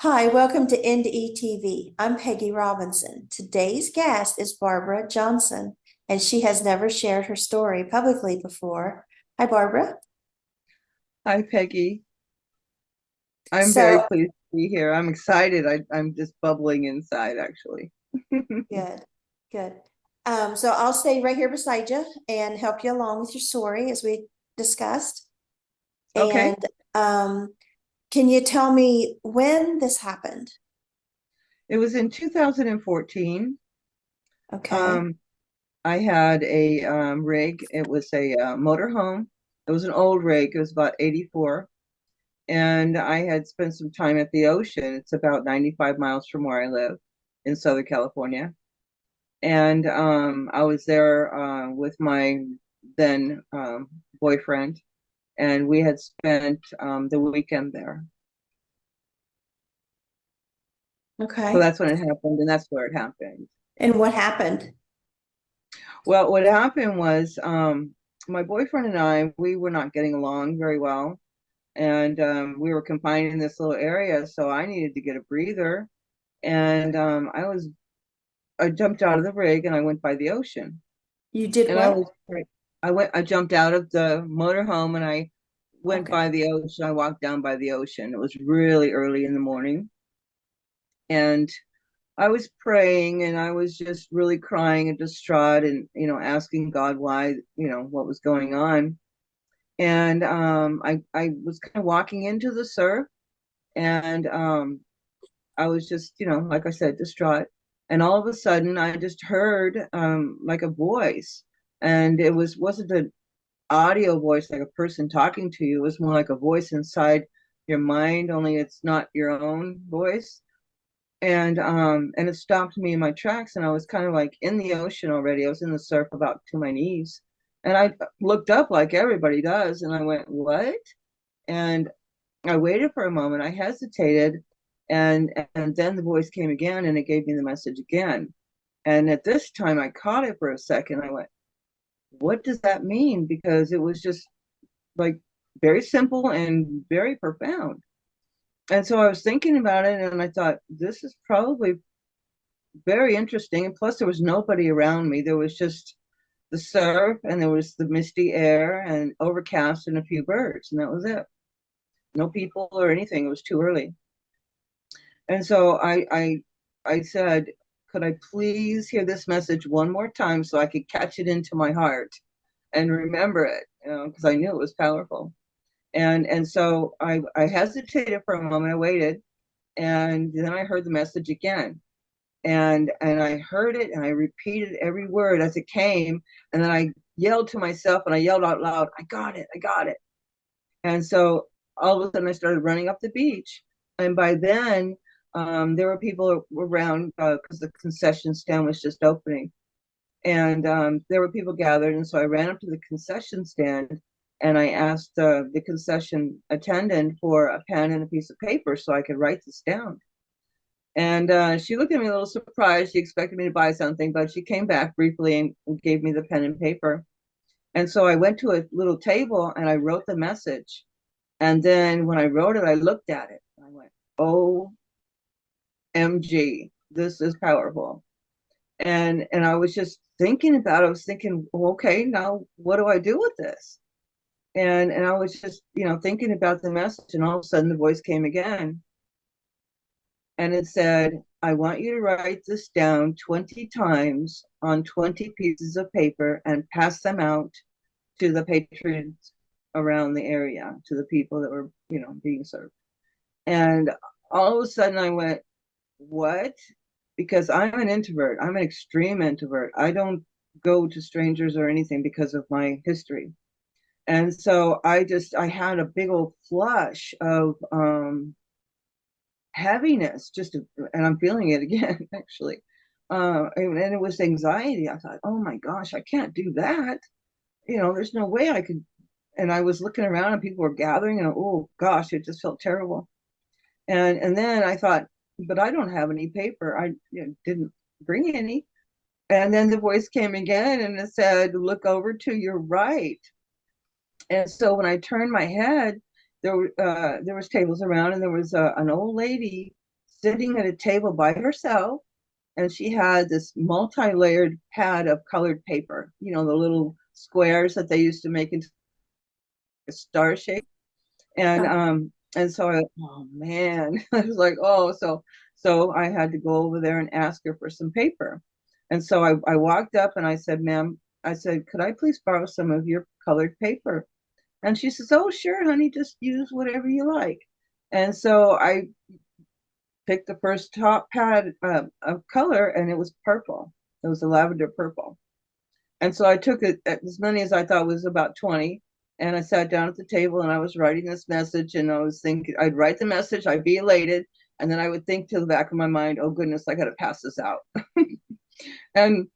Hi, welcome to NDE TV. I'm Peggy Robinson. Today's guest is Barbara Johnson, and she has never shared her story publicly before. Hi, Barbara. Hi, Peggy. I'm very So pleased to be here. I'm excited. I'm just bubbling inside, actually. good, good. So I'll stay right here beside you and help you along with your story as we discussed. Okay. And um, can you tell me when this happened? It was in 2014. Okay. Um, I had a rig. It was a motor home. It was an old rig. It was about 84. And I had spent some time at the ocean. It's about 95 miles from where I live in Southern California. And I was there with my then boyfriend, and we had spent the weekend there. So Okay. that's when it happened, and that's where it happened. And what happened? Well, what happened was my boyfriend and I, we were not getting along very well, and we were confined in this little area, so I needed to get a breather, and I jumped out of the rig and I went by the ocean, You did and I what? was I jumped out of the motorhome and I went Okay. by the ocean. I walked down by the ocean. It was really early in the morning, and I was praying and I was just really crying and distraught and, asking God why, what was going on. And I was kind of walking into the surf, and I was just, like I said, distraught. And all of a sudden I just heard like a voice. And wasn't an audio voice like a person talking to you. It was more like a voice inside your mind, only it's not your own voice. And it stopped me in my tracks, and I was kind of like in the ocean already. I was in the surf about to my knees, and I looked up like everybody does, and I went, what? And I waited for a moment. I hesitated, and then the voice came again, and it gave me the message again. And at this time I caught it for a second. I went, what does that mean? Because it was just like very simple and very profound. And so I was thinking about it, and I thought, this is probably very interesting. And plus, there was nobody around me. There was just the surf, and there was the misty air, and overcast, and a few birds, and that was it. No people or anything. It was too early. And so I said, could I please hear this message one more time so I could catch it into my heart and remember it, because I knew it was powerful. And so I hesitated for a moment. I waited, and then I heard the message again, and I heard it and I repeated every word as it came, and then I yelled to myself and I yelled out loud, I got it, I got it. And so all of a sudden I started running up the beach, and by then there were people around because the concession stand was just opening, and there were people gathered, and so I ran up to the concession stand and I asked the concession attendant for a pen and a piece of paper so I could write this down. And she looked at me a little surprised. She expected me to buy something, but she came back briefly and gave me the pen and paper. And so I went to a little table and I wrote the message. And then when I wrote it, I looked at it. I went, OMG, this is powerful. And I was just thinking about it. I was thinking, well, okay, now what do I do with this? And I was just, thinking about the message, and all of a sudden the voice came again. And it said, I want you to write this down 20 times on 20 pieces of paper and pass them out to the patrons around the area, to the people that were, being served. And all of a sudden I went, what? Because I'm an introvert. I'm an extreme introvert. I don't go to strangers or anything because of my history. And so I had a big old flush of heaviness, and I'm feeling it again, actually. And it was anxiety. I thought, oh my gosh, I can't do that. There's no way I could. And I was looking around and people were gathering, and oh gosh, it just felt terrible. And then I thought, but I don't have any paper. I didn't bring any. And then the voice came again and it said, look over to your right. And so when I turned my head, there was tables around, and there was an old lady sitting at a table by herself, and she had this multi-layered pad of colored paper, you know, the little squares that they used to make into a star shape. And Oh, so oh man, I was like, oh, so I had to go over there and ask her for some paper. And so I walked up and I said, ma'am, I said, could I please borrow some of your colored paper? And she says, oh, sure, honey, just use whatever you like. And so I picked the first top pad of color, and it was purple. It was a lavender purple. And so I took it as many as I thought was about 20. And I sat down at the table and I was writing this message. And I was thinking, I'd write the message, I'd be elated. And then I would think to the back of my mind, oh goodness, I got to pass this out. And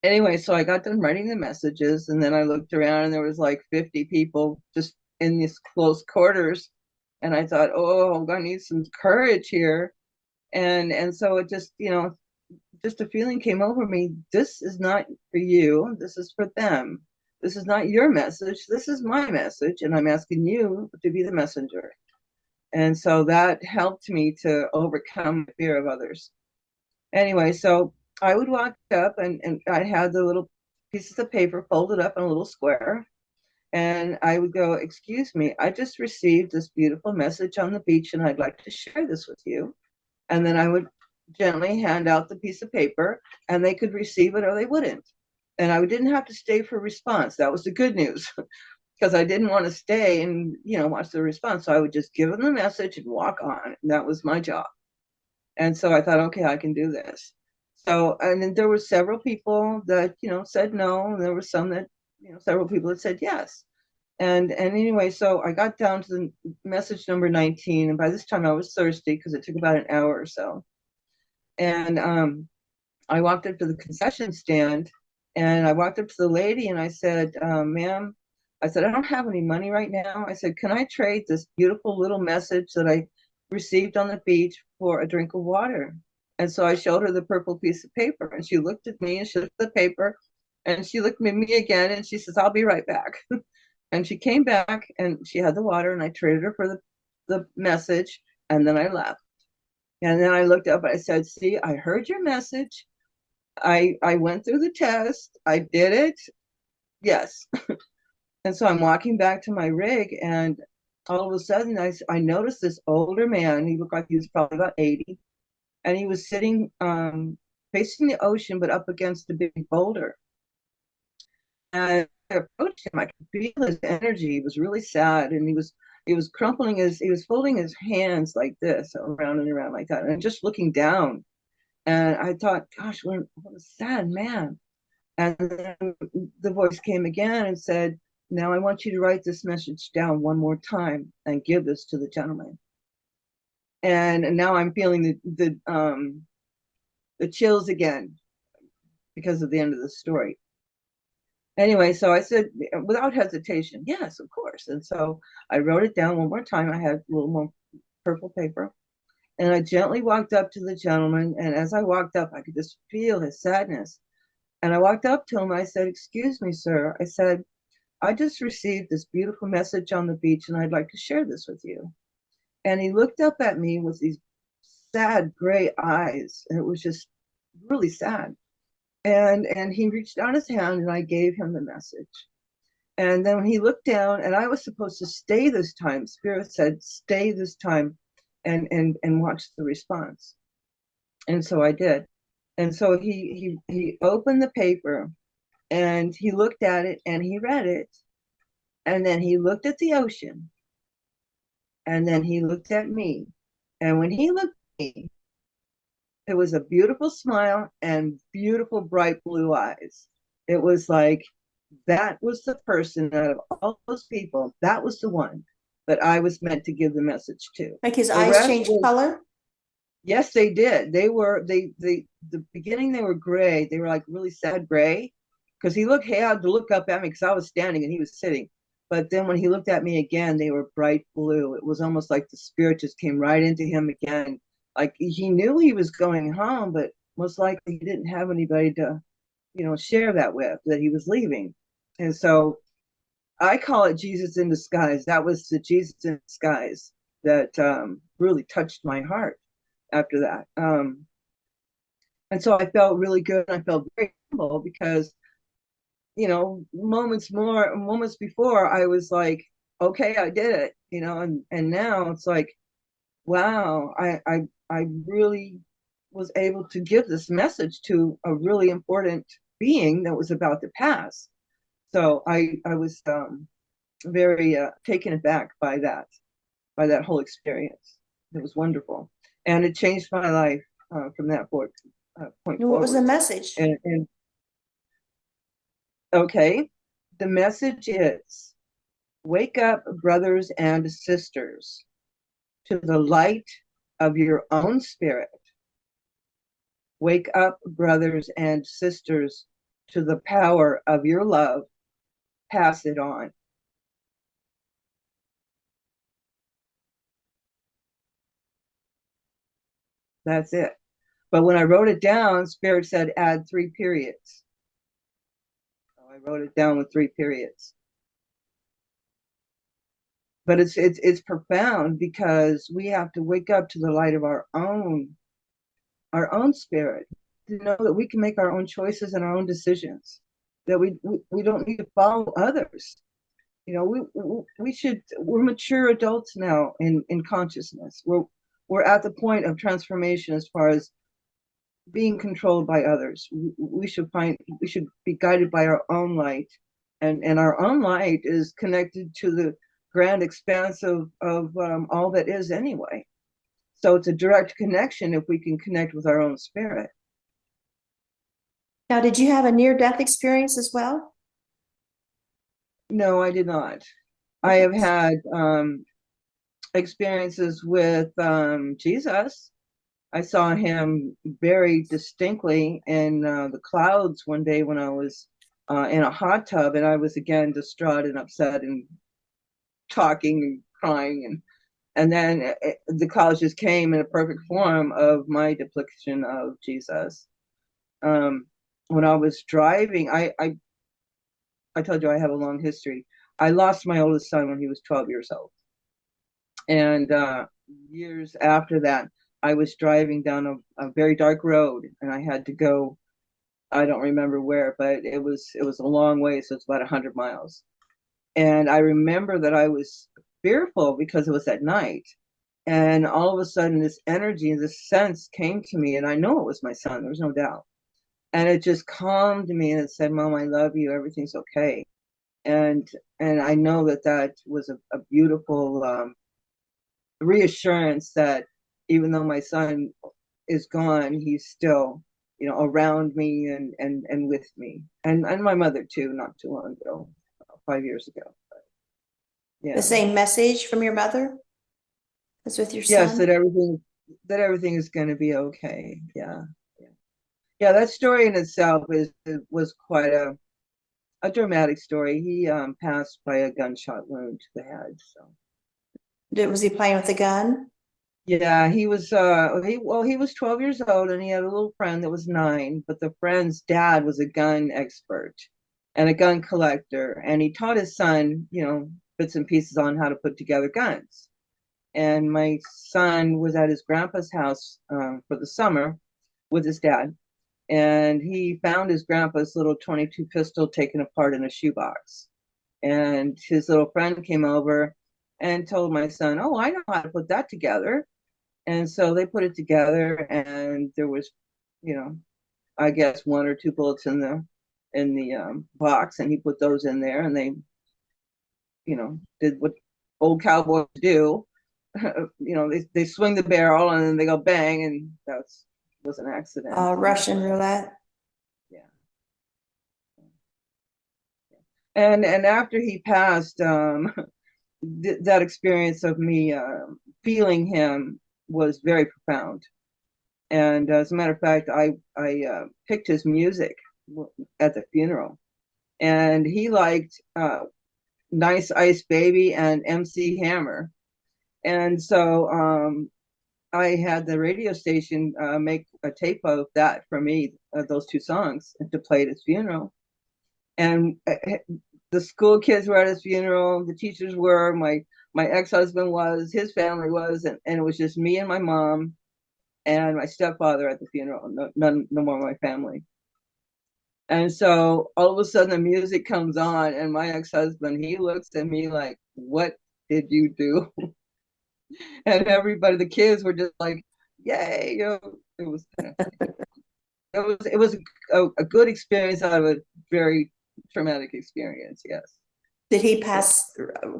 anyway, so I got done writing the messages. And then I looked around and there was like 50 people just in these close quarters. And I thought, oh, I need some courage here. And so it just, you know, just a feeling came over me. This is not for you. This is for them. This is not your message. This is my message. And I'm asking you to be the messenger. And so that helped me to overcome the fear of others. Anyway, so I would walk up and I had the little pieces of paper folded up in a little square. And I would go, excuse me, I just received this beautiful message on the beach and I'd like to share this with you. And then I would gently hand out the piece of paper and they could receive it or they wouldn't. And I didn't have to stay for response. That was the good news because I didn't want to stay and, you know, watch the response. So I would just give them the message and walk on. And that was my job. And so I thought, okay, I can do this. So, and then there were several people that, you know, said no. And there were some that, you know, several people that said yes. And anyway, so I got down to the message number 19. And by this time I was thirsty because it took about an hour or so. And I walked up to the concession stand and I walked up to the lady and I said, ma'am, I said, I don't have any money right now. I said, can I trade this beautiful little message that I received on the beach for a drink of water? And so I showed her the purple piece of paper and she looked at me and she looked at the paper and she looked at me again and she says, I'll be right back. And she came back and she had the water and I traded her for the message and then I left. And then I looked up and I said, see, I heard your message. I went through the test. I did it. Yes. And so I'm walking back to my rig and all of a sudden I noticed this older man. He looked like he was probably about 80. And he was sitting facing the ocean, but up against a big boulder. And I approached him. I could feel his energy. He was really sad and he was folding his hands like this, around and around like that, and just looking down. And I thought, gosh, what a sad man. And then the voice came again and said, now I want you to write this message down one more time and give this to the gentleman. And now I'm feeling the chills again because of the end of the story. Anyway, so I said, without hesitation, yes, of course. And so I wrote it down one more time. I had a little more purple paper. And I gently walked up to the gentleman. And as I walked up, I could just feel his sadness. And I walked up to him. I said, excuse me, sir. I said, I just received this beautiful message on the beach, and I'd like to share this with you. And he looked up at me with these sad gray eyes. And it was just really sad. And he reached out his hand and I gave him the message. And then when he looked down, and I was supposed to stay this time, Spirit said, stay this time and watch the response. And so I did. And so he opened the paper and he looked at it and he read it. And then he looked at the ocean. And then he looked at me. And when he looked at me, it was a beautiful smile and beautiful bright blue eyes. It was like, that was the person out of all those people, that was the one that I was meant to give the message to. like his The eyes rest changed was, color? yes, they did. The beginning they were gray. They were like really sad gray because he had to look up at me because I was standing and he was sitting. But then when he looked at me again, they were bright blue. It was almost like the spirit just came right into him again. Like he knew he was going home, but most likely he didn't have anybody to, share that with, that he was leaving. And so I call it Jesus in disguise. That was the Jesus in disguise that really touched my heart. after that. And so I felt really good. I felt very humble because, moments before I was like, okay, I did it, and now it's like, wow, I really was able to give this message to a really important being that was about to pass. So I was very taken aback by that whole experience. It was wonderful, and it changed my life from that point And what was the forward. message? And okay, the message is: wake up, brothers and sisters, to the light of your own spirit. Wake up, brothers and sisters, to the power of your love. Pass it on. That's it. But when I wrote it down, Spirit said add 3 periods. So I wrote it down with 3 periods. But it's profound because we have to wake up to the light of our own spirit, to know that we can make our own choices and our own decisions, that we don't need to follow others. We're mature adults now in consciousness. We're at the point of transformation as far as being controlled by others. We should be guided by our own light, and our own light is connected to the grand expanse of all that is anyway. So it's a direct connection if we can connect with our own spirit. Now, did you have a near-death experience as well? No, I did not. I have had experiences with Jesus. I saw him very distinctly in the clouds one day when I was in a hot tub, and I was again distraught and upset and talking and crying, and then the clouds just came in a perfect form of my depiction of Jesus. When I was driving, I told you I have a long history. I lost my oldest son when he was 12 years old, and years after that, I was driving down a very dark road, and I had to go. I don't remember where, but it was a long way, so it's about 100 miles. And I remember that I was fearful because it was at night, and all of a sudden, this energy, this sense came to me, and I know it was my son. There was no doubt, and it just calmed me, and it said, "Mom, I love you. Everything's okay." And I know that was a beautiful reassurance that even though my son is gone, he's still, around me and with me, and my mother too, not too long ago, 5 years ago. But, yeah. The same message from your mother as with your Yes, son? that everything is going to be okay. Yeah, yeah. That story in itself was quite a dramatic story. He passed by a gunshot wound to the head. So. Was he playing with a gun? Yeah, he was he was 12 years old, and he had a little friend that was 9, but the friend's dad was a gun expert and a gun collector, and he taught his son, bits and pieces on how to put together guns. And my son was at his grandpa's house for the summer with his dad, and he found his grandpa's little 22 pistol taken apart in a shoebox. And his little friend came over and told my son, "Oh, I know how to put that together." And so they put it together, and there was, I guess 1 or 2 bullets in the box, and he put those in there, and they, did what old cowboys do. They swing the barrel, and then they go bang, and was an accident. Russian roulette. Yeah. And after he passed, that experience of me feeling him was very profound. And as a matter of fact, I picked his music at the funeral, and he liked Nice Ice Baby and MC Hammer. And so I had the radio station make a tape of that for me, those 2 songs, to play at his funeral. And the school kids were at his funeral, the teachers were, my ex-husband was, his family was, and it was just me and my mom and my stepfather at the funeral. No more of my family. And so all of a sudden the music comes on, and my ex-husband, he looks at me like, "What did you do?" And everybody, the kids were just like, "Yay!" It was kind of funny. It was a good experience out of a very traumatic experience. Yes. Did he Yeah. pass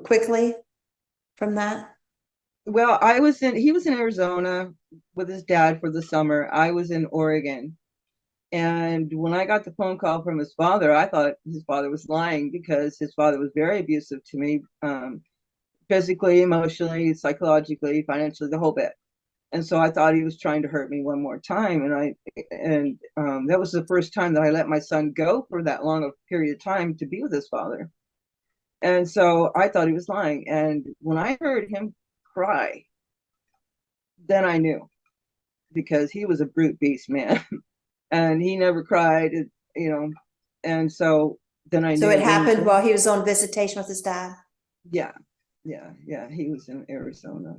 quickly from that? Well, he was in Arizona with his dad for the summer. I was in Oregon. And when I got the phone call from his father, I thought his father was lying, because his father was very abusive to me, physically, emotionally, psychologically, financially, the whole bit. And so I thought he was trying to hurt me one more time. And that was the first time that I let my son go for that long a period of time to be with his father. And so I thought he was lying. And when I heard him cry, then I knew, because he was a brute beast, man. And he never cried, you know. And so then I So it knew happened while he was on visitation with his dad. yeah, yeah, he was in Arizona.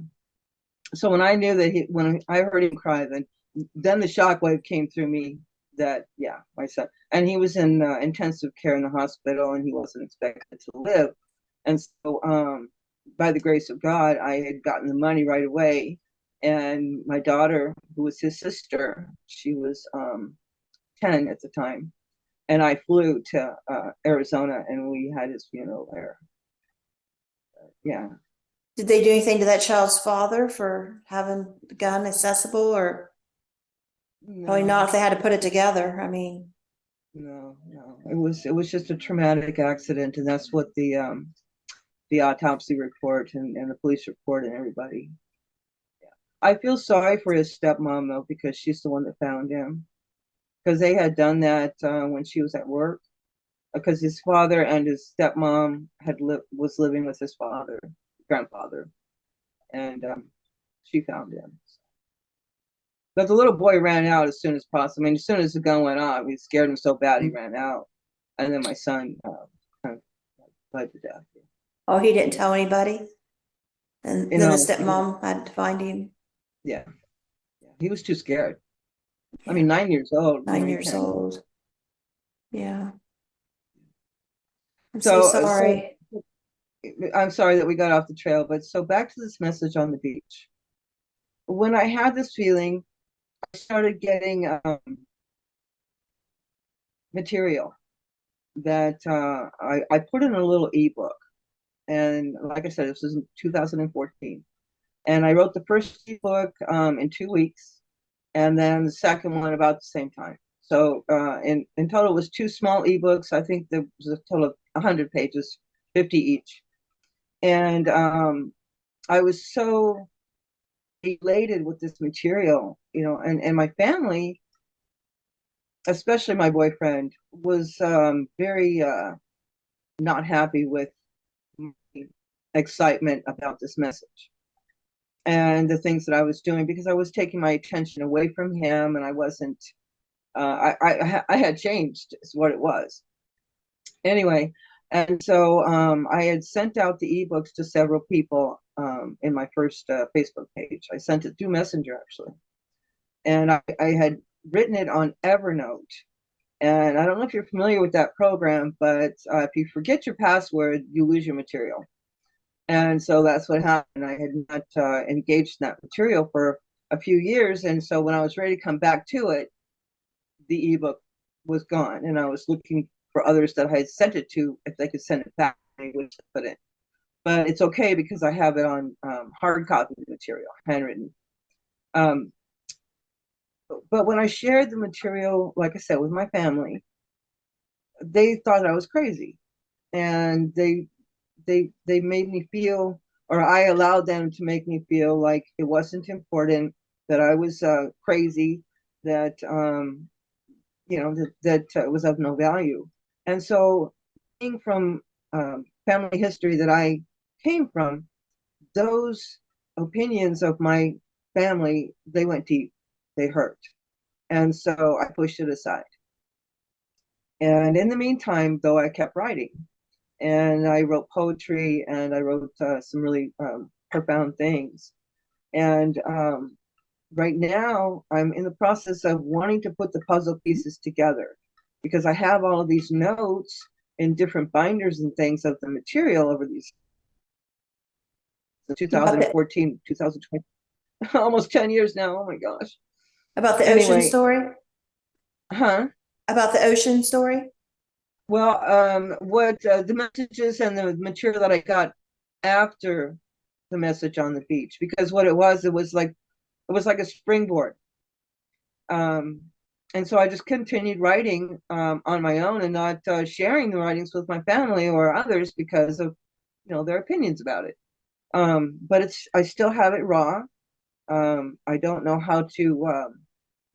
So when I knew that when I heard him cry, then the shockwave came through me that, yeah, my son, and he was in intensive care in the hospital, and he wasn't expected to live. And so, by the grace of God, I had gotten the money right away. And my daughter, who was his sister, she was 10 at the time, and I flew to Arizona, and we had his funeral there. Yeah. Did they do anything to that child's father for having the gun accessible, or probably No, not if they had to put it together? I mean, no. It was just a traumatic accident, and that's what the autopsy report and the police report and everybody. Yeah. I feel sorry for his stepmom though, because she's the one that found him. Because they had done that when she was at work. Because his father and his stepmom was living with his grandfather, and she found him. But the little boy ran out as soon as possible. I mean, as soon as the gun went off, he scared him so bad he ran out. And then my son kind of bled to death. oh, he didn't tell anybody, and You then the know, stepmom had to find him. yeah, he was too scared. I Yeah, mean, 9 years old, 9 years you can't. old. Yeah, I'm so So sorry. I'm sorry that we got off the trail, but so back to this message on the beach. When I had this feeling, I started getting material that I put in a little ebook. And like I said, this was in 2014. And I wrote the first ebook in 2 weeks, and then the second one about the same time. So in total, it was two small ebooks. I think there was a total of 100 pages, 50 each. And I was so elated with this material, and my family, especially my boyfriend, was very not happy with my excitement about this message and the things that I was doing, because I was taking my attention away from him, and I wasn't. I had changed, is what it was. Anyway, and so I had sent out the ebooks to several people in my first Facebook page. I sent it through Messenger actually, and I had written it on Evernote. And I don't know if you're familiar with that program, but if you forget your password, you lose your material. And so that's what happened. I had not engaged in that material for a few years. And so when I was ready to come back to it, the ebook was gone. And I was looking for others that I had sent it to, if they could send it back, which I couldn't. But it's okay, because I have it on hard copy material, handwritten. Um, but when I shared the material, like I said, with my family, they thought I was crazy. And they made me feel, or I allowed them to make me feel like it wasn't important, that I was crazy, that that was of no value. And so, being from family history that I came from, those opinions of my family, they went deep, they hurt, and so I pushed it aside. And in the meantime, though, I kept writing, and I wrote poetry, and I wrote some really profound things. And right now I'm in the process of wanting to put the puzzle pieces together, because I have all of these notes in different binders and things of the material over these About the 2014, 2020, almost 10 years now. Oh my gosh. about the ocean Anyway, story? huh? About the ocean story? Well, what the messages and the material that I got after the message on the beach, because what it was like a springboard. Um, and so I just continued writing on my own and not sharing the writings with my family or others because of their opinions about it. But I still have it raw. I don't know how to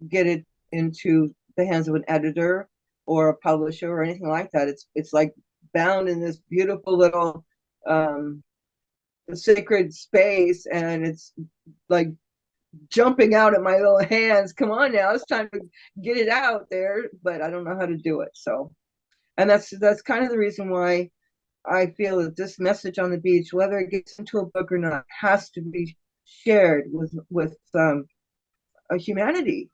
get it into the hands of an editor or a publisher or anything like that. It's like bound in this beautiful little um, sacred space, and it's like jumping out at my little hands. Come on now, it's time to get it out there, but I don't know how to do it. So, and that's kind of the reason why I feel that this message on the beach, whether it gets into a book or not, has to be shared with humanity.